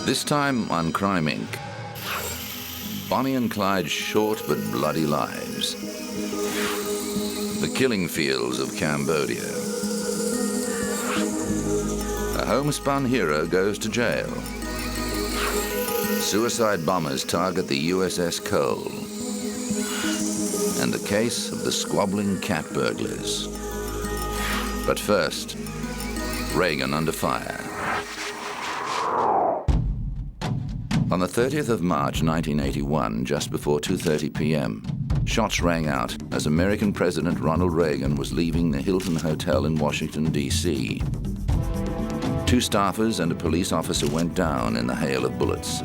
This time on Crime Inc., Bonnie and Clyde's short but bloody lives. The killing fields of Cambodia. A homespun hero goes to jail. Suicide bombers target the USS Cole. And the case of the squabbling cat burglars. But first, Reagan under fire. On the 30th of March 1981, just before 2:30 p.m., shots rang out as American President Ronald Reagan was leaving the Hilton Hotel in Washington, D.C. 2 staffers and a police officer went down in the hail of bullets.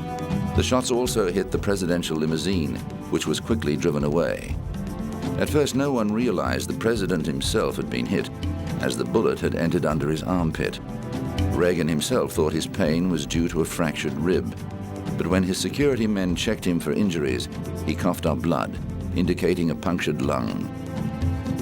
The shots also hit the presidential limousine, which was quickly driven away. At first, no one realized the president himself had been hit, as the bullet had entered under his armpit. Reagan himself thought his pain was due to a fractured rib. But when his security men checked him for injuries, he coughed up blood, indicating a punctured lung.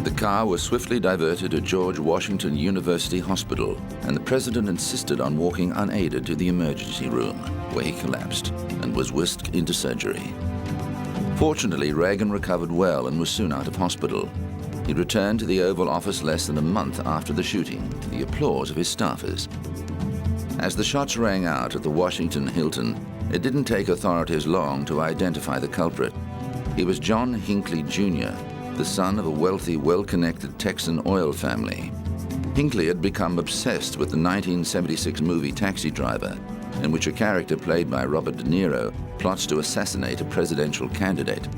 The car was swiftly diverted to George Washington University Hospital, and the president insisted on walking unaided to the emergency room, where he collapsed and was whisked into surgery. Fortunately, Reagan recovered well and was soon out of hospital. He returned to the Oval Office less than a month after the shooting, to the applause of his staffers. As the shots rang out at the Washington Hilton, it didn't take authorities long to identify the culprit. He was John Hinckley Jr., the son of a wealthy, well-connected Texan oil family. Hinckley had become obsessed with the 1976 movie Taxi Driver, in which a character played by Robert De Niro plots to assassinate a presidential candidate.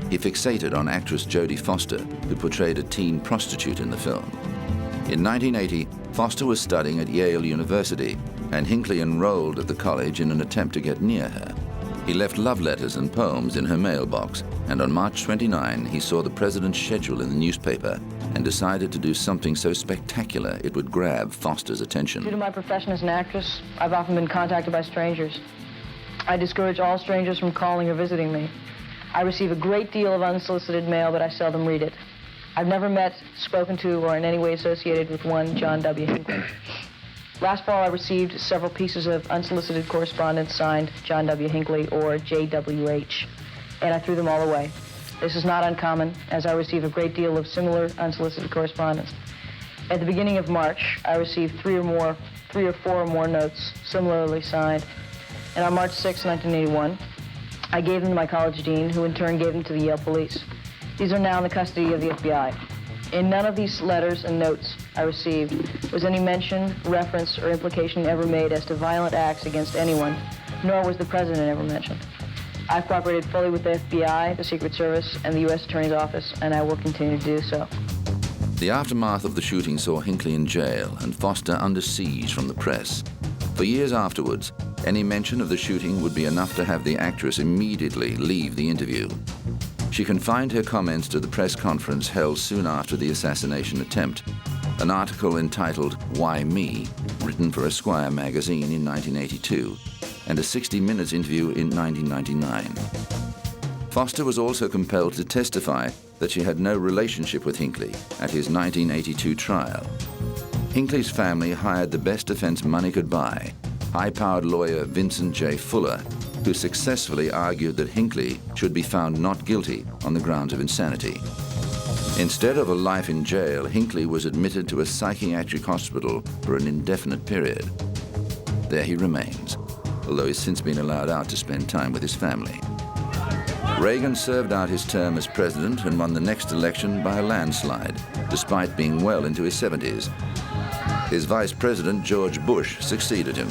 He fixated on actress Jodie Foster, who portrayed a teen prostitute in the film. In 1980, Foster was studying at Yale University, and Hinckley enrolled at the college in an attempt to get near her. He left love letters and poems in her mailbox, and on March 29, he saw the president's schedule in the newspaper and decided to do something so spectacular it would grab Foster's attention. Due to my profession as an actress, I've often been contacted by strangers. I discourage all strangers from calling or visiting me. I receive a great deal of unsolicited mail, but I seldom read it. I've never met, spoken to, or in any way associated with one John W. Hinckley. Last fall, I received several pieces of unsolicited correspondence signed John W. Hinckley or JWH, and I threw them all away. This is not uncommon, as I receive a great deal of similar unsolicited correspondence. At the beginning of March, I received 3 or 4 or more notes similarly signed, and on March 6, 1981, I gave them to my college dean, who in turn gave them to the Yale police. These are now in the custody of the FBI. In none of these letters and notes I received was any mention, reference, or implication ever made as to violent acts against anyone, nor was the president ever mentioned. I've cooperated fully with the FBI, the Secret Service, and the U.S. Attorney's Office, and I will continue to do so. The aftermath of the shooting saw Hinckley in jail and Foster under siege from the press. For years afterwards, any mention of the shooting would be enough to have the actress immediately leave the interview. She confined her comments to the press conference held soon after the assassination attempt, an article entitled "Why Me?" written for Esquire magazine in 1982, and a 60 Minutes interview in 1999. Foster was also compelled to testify that she had no relationship with Hinckley at his 1982 trial. Hinckley's family hired the best defense money could buy, high-powered lawyer Vincent J. Fuller, who successfully argued that Hinckley should be found not guilty on the grounds of insanity. Instead of a life in jail, Hinckley was admitted to a psychiatric hospital for an indefinite period. There he remains, although he's since been allowed out to spend time with his family. Reagan served out his term as president and won the next election by a landslide, despite being well into his 70s. His vice president, George Bush, succeeded him.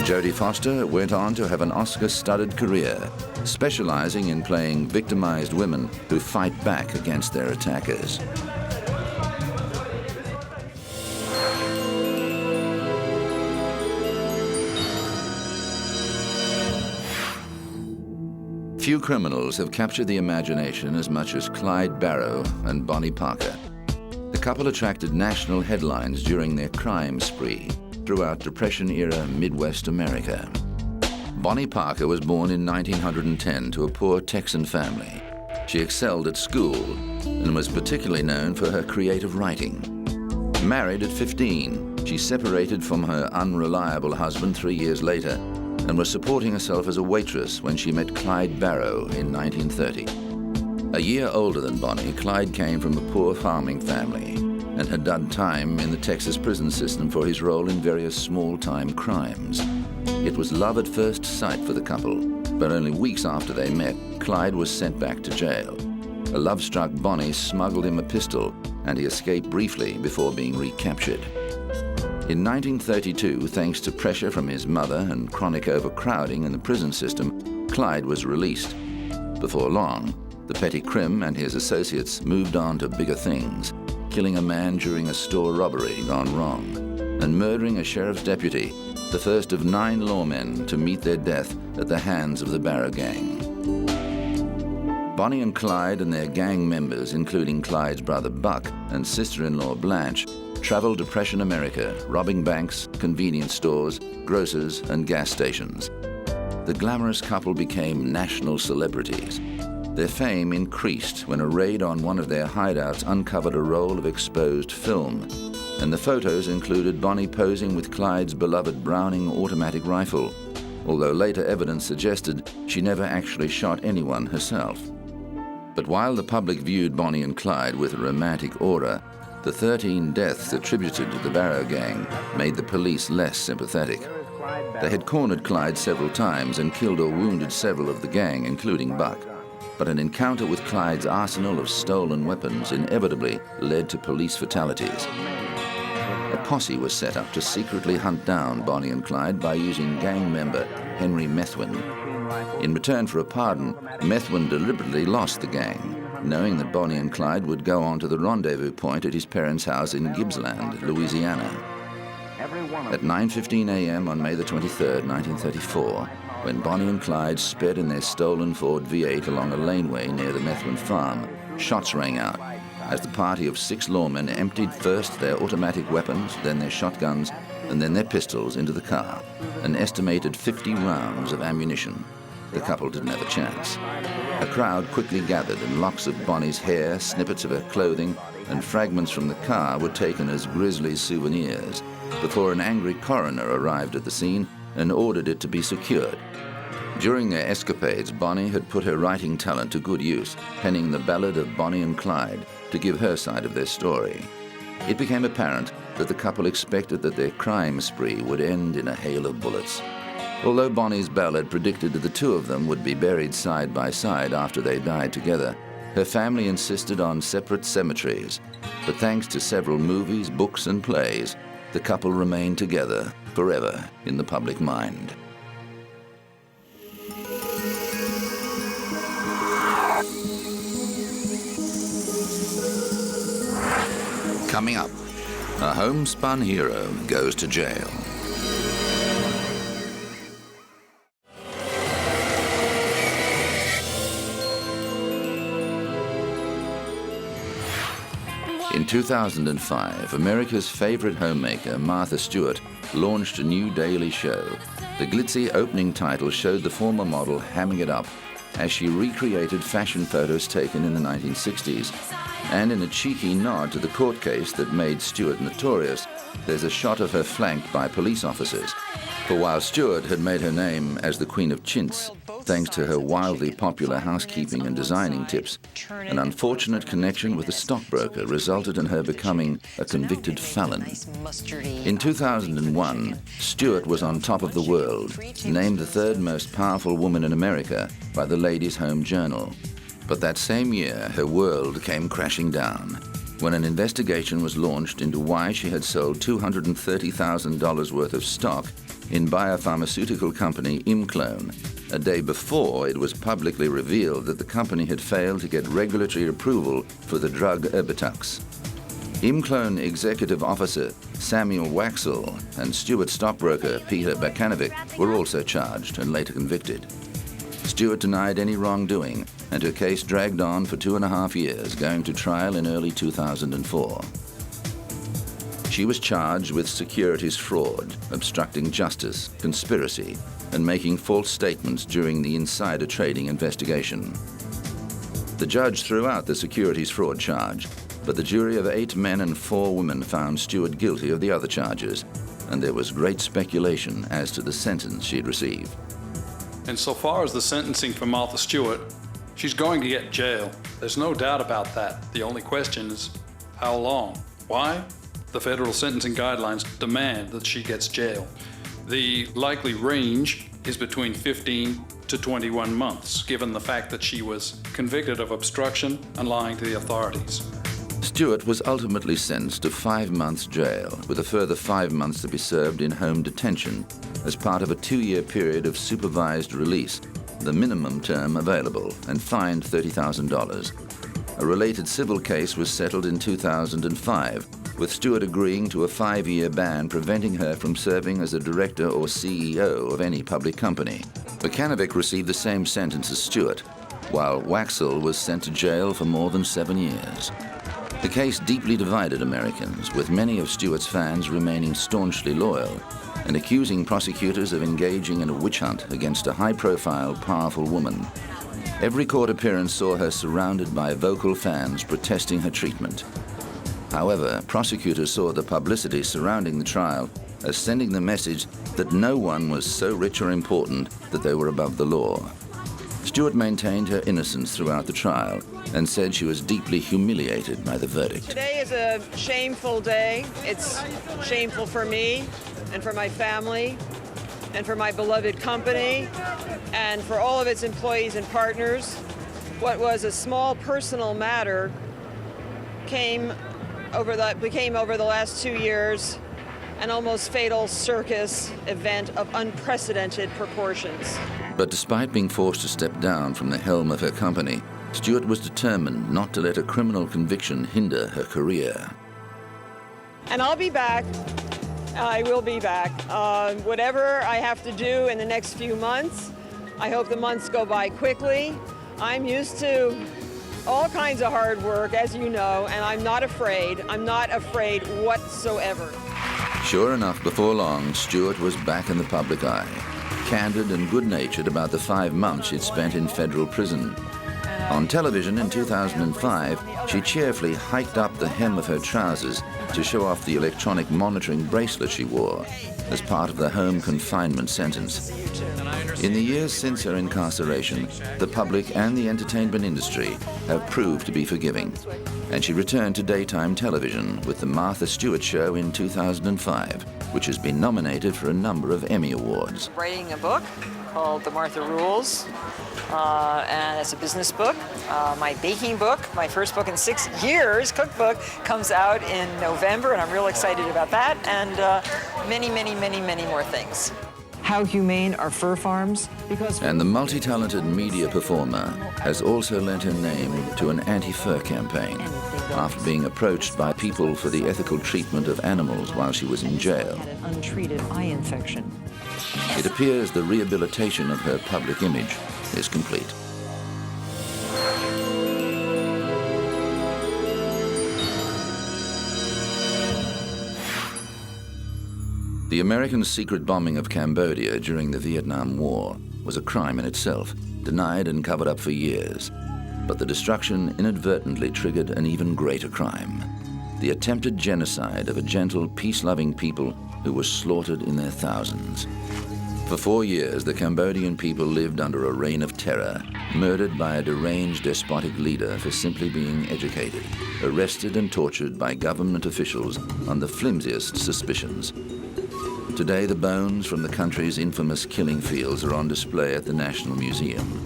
Jodie Foster went on to have an Oscar-studded career, specializing in playing victimized women who fight back against their attackers. Few criminals have captured the imagination as much as Clyde Barrow and Bonnie Parker. The couple attracted national headlines during their crime spree throughout Depression-era Midwest America. Bonnie Parker was born in 1910 to a poor Texan family. She excelled at school and was particularly known for her creative writing. Married at 15, she separated from her unreliable husband 3 years later and was supporting herself as a waitress when she met Clyde Barrow in 1930. A year older than Bonnie, Clyde came from a poor farming family and had done time in the Texas prison system for his role in various small-time crimes. It was love at first sight for the couple, but only weeks after they met, Clyde was sent back to jail. A love-struck Bonnie smuggled him a pistol, and he escaped briefly before being recaptured. In 1932, thanks to pressure from his mother and chronic overcrowding in the prison system, Clyde was released. Before long, the petty crim and his associates moved on to bigger things, killing a man during a store robbery gone wrong, and murdering a sheriff's deputy, the first of 9 lawmen to meet their death at the hands of the Barrow Gang. Bonnie and Clyde and their gang members, including Clyde's brother Buck and sister-in-law Blanche, traveled Depression America, robbing banks, convenience stores, grocers, and gas stations. The glamorous couple became national celebrities. Their fame increased when a raid on one of their hideouts uncovered a roll of exposed film, and the photos included Bonnie posing with Clyde's beloved Browning automatic rifle, although later evidence suggested she never actually shot anyone herself. But while the public viewed Bonnie and Clyde with a romantic aura, the 13 deaths attributed to the Barrow Gang made the police less sympathetic. They had cornered Clyde several times and killed or wounded several of the gang, including Buck. But an encounter with Clyde's arsenal of stolen weapons inevitably led to police fatalities. A posse was set up to secretly hunt down Bonnie and Clyde by using gang member Henry Methuen. In return for a pardon, Methuen deliberately lost the gang, knowing that Bonnie and Clyde would go on to the rendezvous point at his parents' house in Gibbsland, Louisiana. At 9:15 a.m. on May the 23rd, 1934, when Bonnie and Clyde sped in their stolen Ford V8 along a laneway near the Methuen farm, shots rang out as the party of 6 lawmen emptied first their automatic weapons, then their shotguns, and then their pistols into the car, an estimated 50 rounds of ammunition. The couple didn't have a chance. A crowd quickly gathered, and locks of Bonnie's hair, snippets of her clothing, and fragments from the car were taken as grisly souvenirs before an angry coroner arrived at the scene and ordered it to be secured. During their escapades, Bonnie had put her writing talent to good use, penning the Ballad of Bonnie and Clyde to give her side of their story. It became apparent that the couple expected that their crime spree would end in a hail of bullets. Although Bonnie's ballad predicted that the two of them would be buried side by side after they died together, her family insisted on separate cemeteries. But thanks to several movies, books, and plays, the couple remained together forever in the public mind. Coming up, a homespun hero goes to jail. In 2005, America's favorite homemaker, Martha Stewart, launched a new daily show. The glitzy opening title showed the former model hamming it up as she recreated fashion photos taken in the 1960s. And in a cheeky nod to the court case that made Stewart notorious, there's a shot of her flanked by police officers. For while Stewart had made her name as the Queen of Chintz, thanks to her wildly popular housekeeping and designing tips, an unfortunate connection with a stockbroker resulted in her becoming a convicted felon. In 2001, Stewart was on top of the world, named the 3rd most powerful woman in America by the Ladies' Home Journal. But that same year, her world came crashing down when an investigation was launched into why she had sold $230,000 worth of stock in biopharmaceutical company Imclone, a day before it was publicly revealed that the company had failed to get regulatory approval for the drug Erbitux. Imclone executive officer Samuel Waxel and Stewart stockbroker Peter Bakanovic were also charged and later convicted. Stewart denied any wrongdoing, and her case dragged on for 2.5 years, going to trial in early 2004. She was charged with securities fraud, obstructing justice, conspiracy, and making false statements during the insider trading investigation. The judge threw out the securities fraud charge, but the jury of 8 men and 4 women found Stewart guilty of the other charges, and there was great speculation as to the sentence she'd receive. And so far as the sentencing for Martha Stewart, she's going to get jail. There's no doubt about that. The only question is, how long? Why? The federal sentencing guidelines demand that she gets jail. The likely range is between 15 to 21 months, given the fact that she was convicted of obstruction and lying to the authorities. Stewart was ultimately sentenced to 5 months jail, with a further 5 months to be served in home detention as part of a 2-year period of supervised release, the minimum term available, and fined $30,000. A related civil case was settled in 2005, with Stewart agreeing to a 5-year ban preventing her from serving as a director or CEO of any public company. Bukanovic received the same sentence as Stewart, while Waxel was sent to jail for more than 7 years. The case deeply divided Americans, with many of Stewart's fans remaining staunchly loyal and accusing prosecutors of engaging in a witch hunt against a high-profile, powerful woman. Every court appearance saw her surrounded by vocal fans protesting her treatment. However, prosecutors saw the publicity surrounding the trial as sending the message that no one was so rich or important that they were above the law. Stewart maintained her innocence throughout the trial and said she was deeply humiliated by the verdict. Today is a shameful day. It's shameful for me and for my family and for my beloved company and for all of its employees and partners. What was a small personal matter became over the last 2 years an almost fatal circus event of unprecedented proportions. But despite being forced to step down from the helm of her company, Stewart was determined not to let a criminal conviction hinder her career. And I'll be back. I will be back. Whatever I have to do in the next few months, I hope the months go by quickly. I'm used to all kinds of hard work, as you know, and I'm not afraid. I'm not afraid whatsoever. Sure enough, before long, Stewart was back in the public eye, candid and good-natured about the 5 months she'd spent in federal prison. On television in 2005, she cheerfully hiked up the hem of her trousers to show off the electronic monitoring bracelet she wore as part of the home confinement sentence. In the years since her incarceration, the public and the entertainment industry have proved to be forgiving, and she returned to daytime television with The Martha Stewart Show in 2005, which has been nominated for a number of Emmy Awards. Writing a book called The Martha Rules, and it's a business book. My baking book, my first book in 6 years, cookbook, comes out in November, and I'm real excited about that, and many, many, many, many more things. How humane are fur farms? And the multi-talented media performer has also lent her name to an anti-fur campaign after being approached by people for the ethical treatment of animals while she was in jail. Had an untreated eye infection. It appears the rehabilitation of her public image is complete. The American secret bombing of Cambodia during the Vietnam War was a crime in itself, denied and covered up for years. But the destruction inadvertently triggered an even greater crime: the attempted genocide of a gentle, peace-loving people who were slaughtered in their thousands. For 4 years, the Cambodian people lived under a reign of terror, murdered by a deranged, despotic leader for simply being educated, arrested and tortured by government officials on the flimsiest suspicions. Today, the bones from the country's infamous killing fields are on display at the National Museum,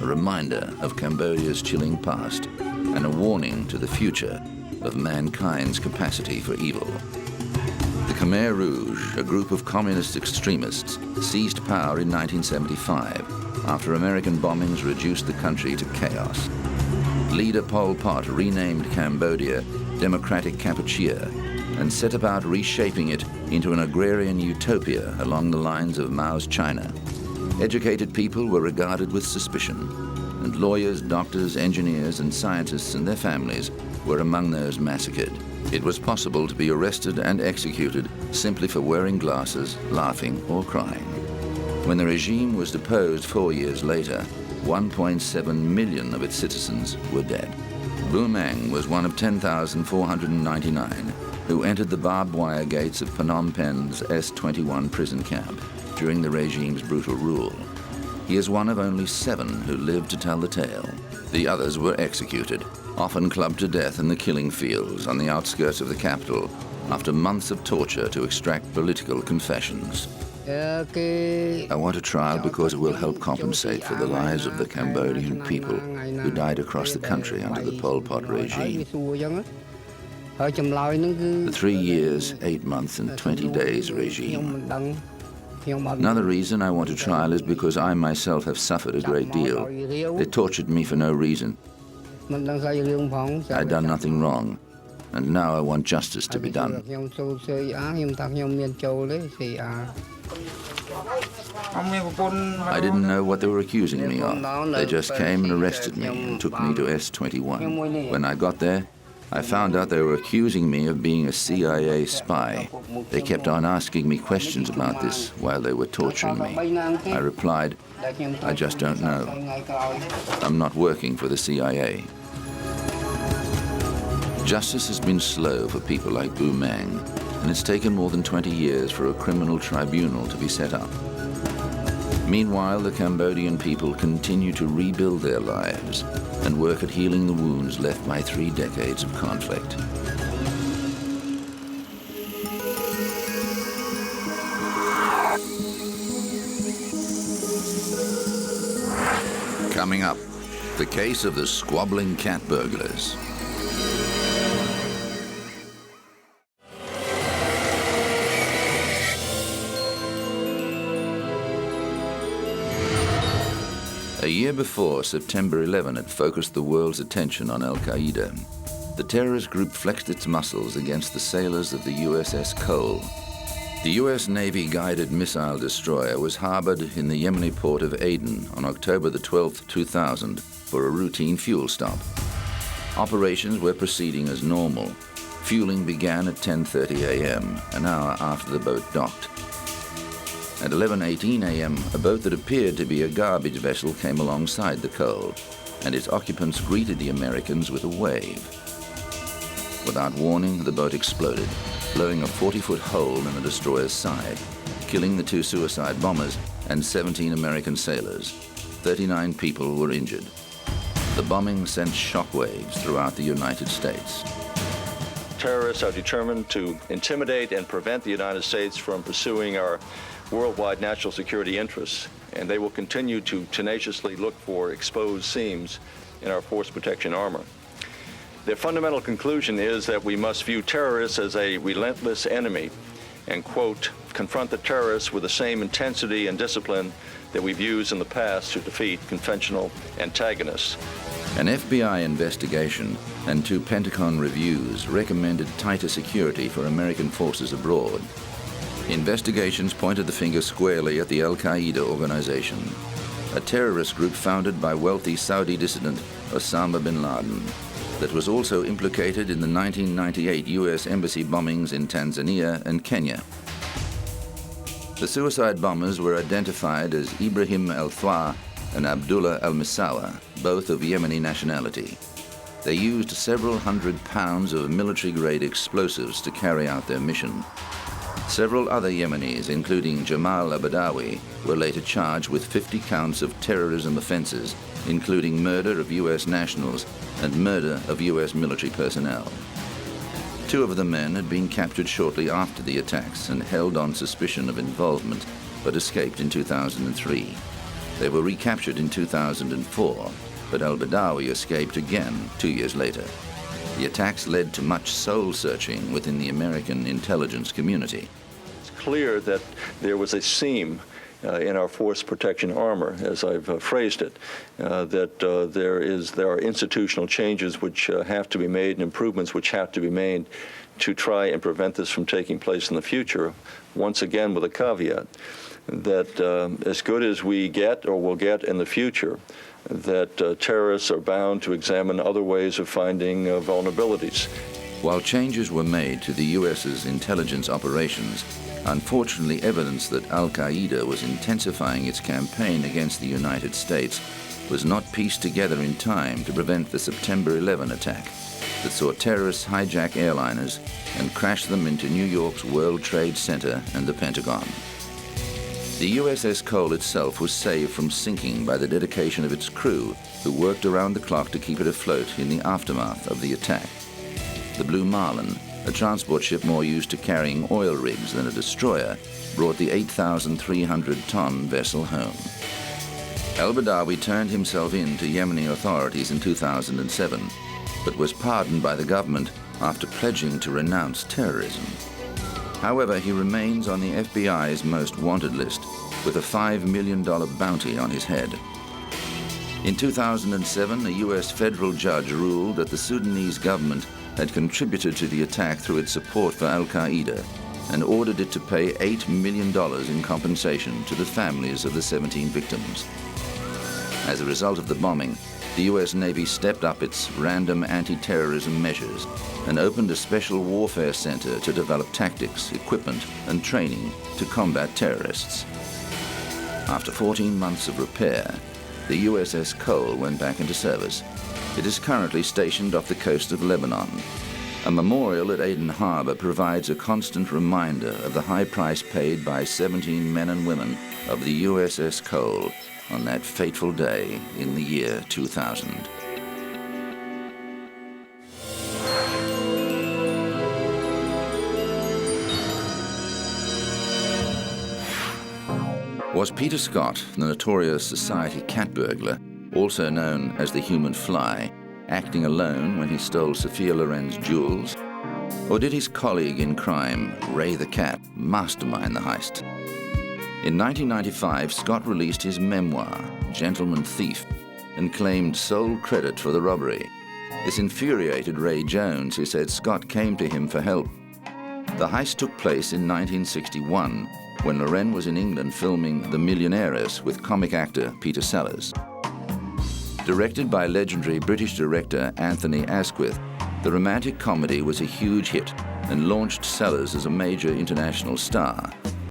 a reminder of Cambodia's chilling past and a warning to the future of mankind's capacity for evil. The Khmer Rouge, a group of communist extremists, seized power in 1975 after American bombings reduced the country to chaos. Leader Pol Pot renamed Cambodia Democratic Kampuchea and set about reshaping it into an agrarian utopia along the lines of Mao's China. Educated people were regarded with suspicion, and lawyers, doctors, engineers, and scientists and their families were among those massacred. It was possible to be arrested and executed simply for wearing glasses, laughing, or crying. When the regime was deposed 4 years later, 1.7 million of its citizens were dead. Bu Mang was one of 10,499 who entered the barbed wire gates of Phnom Penh's S-21 prison camp during the regime's brutal rule. He is one of only 7 who lived to tell the tale. The others were executed, often clubbed to death in the killing fields on the outskirts of the capital after months of torture to extract political confessions. I want a trial because it will help compensate for the lives of the Cambodian people who died across the country under the Pol Pot regime. The 3 years, 8 months and 20 days regime. Another reason I want a trial is because I myself have suffered a great deal. They tortured me for no reason. I'd done nothing wrong, and now I want justice to be done. I didn't know what they were accusing me of. They just came and arrested me and took me to S-21. When I got there, I found out they were accusing me of being a CIA spy. They kept on asking me questions about this while they were torturing me. I replied, I just don't know. I'm not working for the CIA. Justice has been slow for people like Bu Mang, and it's taken more than 20 years for a criminal tribunal to be set up. Meanwhile, the Cambodian people continue to rebuild their lives and work at healing the wounds left by 3 decades of conflict. Coming up, the case of the squabbling cat burglars. A year before, September 11 had focused the world's attention on Al-Qaeda. The terrorist group flexed its muscles against the sailors of the USS Cole. The U.S. Navy guided missile destroyer was harbored in the Yemeni port of Aden on October the 12th, 2000 for a routine fuel stop. Operations were proceeding as normal. Fueling began at 10:30 a.m., an hour after the boat docked. At 11:18 a.m., a boat that appeared to be a garbage vessel came alongside the Cole, and its occupants greeted the Americans with a wave. Without warning, the boat exploded, blowing a 40-foot hole in the destroyer's side, killing the 2 suicide bombers and 17 American sailors. 39 people were injured. The bombing sent shockwaves throughout the United States. Terrorists are determined to intimidate and prevent the United States from pursuing our worldwide national security interests, and they will continue to tenaciously look for exposed seams in our force protection armor. Their fundamental conclusion is that we must view terrorists as a relentless enemy and, quote, confront the terrorists with the same intensity and discipline that we've used in the past to defeat conventional antagonists. An FBI investigation and 2 Pentagon reviews recommended tighter security for American forces abroad. Investigations pointed the finger squarely at the Al-Qaeda organization, a terrorist group founded by wealthy Saudi dissident Osama bin Laden that was also implicated in the 1998 U.S. embassy bombings in Tanzania and Kenya. The suicide bombers were identified as Ibrahim al-Thwa and Abdullah al-Misawa, both of Yemeni nationality. They used several hundred pounds of military-grade explosives to carry out their mission. Several other Yemenis, including Jamal Abadawi, were later charged with 50 counts of terrorism offenses, including murder of U.S. nationals and murder of U.S. military personnel. 2 of the men had been captured shortly after the attacks and held on suspicion of involvement, but escaped in 2003. They were recaptured in 2004, but al-Badawi escaped again 2 years later. The attacks led to much soul-searching within the American intelligence community. It's clear that there was a seam in our force protection armor, as I've phrased it, that there are institutional changes which have to be made and improvements which have to be made to try and prevent this from taking place in the future, once again with a caveat that as good as we get or will get in the future, that terrorists are bound to examine other ways of finding vulnerabilities. While changes were made to the U.S.'s intelligence operations, unfortunately evidence that Al-Qaeda was intensifying its campaign against the United States was not pieced together in time to prevent the September 11 attack. that saw terrorists hijack airliners and crash them into New York's World Trade Center and the Pentagon. The USS Cole itself was saved from sinking by the dedication of its crew, who worked around the clock to keep it afloat in the aftermath of the attack. The Blue Marlin, a transport ship more used to carrying oil rigs than a destroyer, brought the 8,300-ton vessel home. El-Badawi turned himself in to Yemeni authorities in 2007, but was pardoned by the government after pledging to renounce terrorism. However, he remains on the FBI's most wanted list, with a $5 million bounty on his head. In 2007, a U.S. federal judge ruled that the Sudanese government had contributed to the attack through its support for al-Qaeda and ordered it to pay $8 million in compensation to the families of the 17 victims. As a result of the bombing, the U.S. Navy stepped up its random anti-terrorism measures and opened a special warfare center to develop tactics, equipment, and training to combat terrorists. After 14 months of repair, the USS Cole went back into service. It is currently stationed off the coast of Lebanon. A memorial at Aden Harbor provides a constant reminder of the high price paid by 17 men and women of the USS Cole on that fateful day in the year 2000. Was Peter Scott, the notorious society cat burglar, also known as the Human Fly, acting alone when he stole Sophia Loren's jewels? Or did his colleague in crime, Ray the Cat, mastermind the heist? In 1995, Scott released his memoir, Gentleman Thief, and claimed sole credit for the robbery. This infuriated Ray Jones, who said Scott came to him for help. The heist took place in 1961, when Loren was in England filming The Millionaires with comic actor Peter Sellers. Directed by legendary British director Anthony Asquith, the romantic comedy was a huge hit and launched Sellers as a major international star,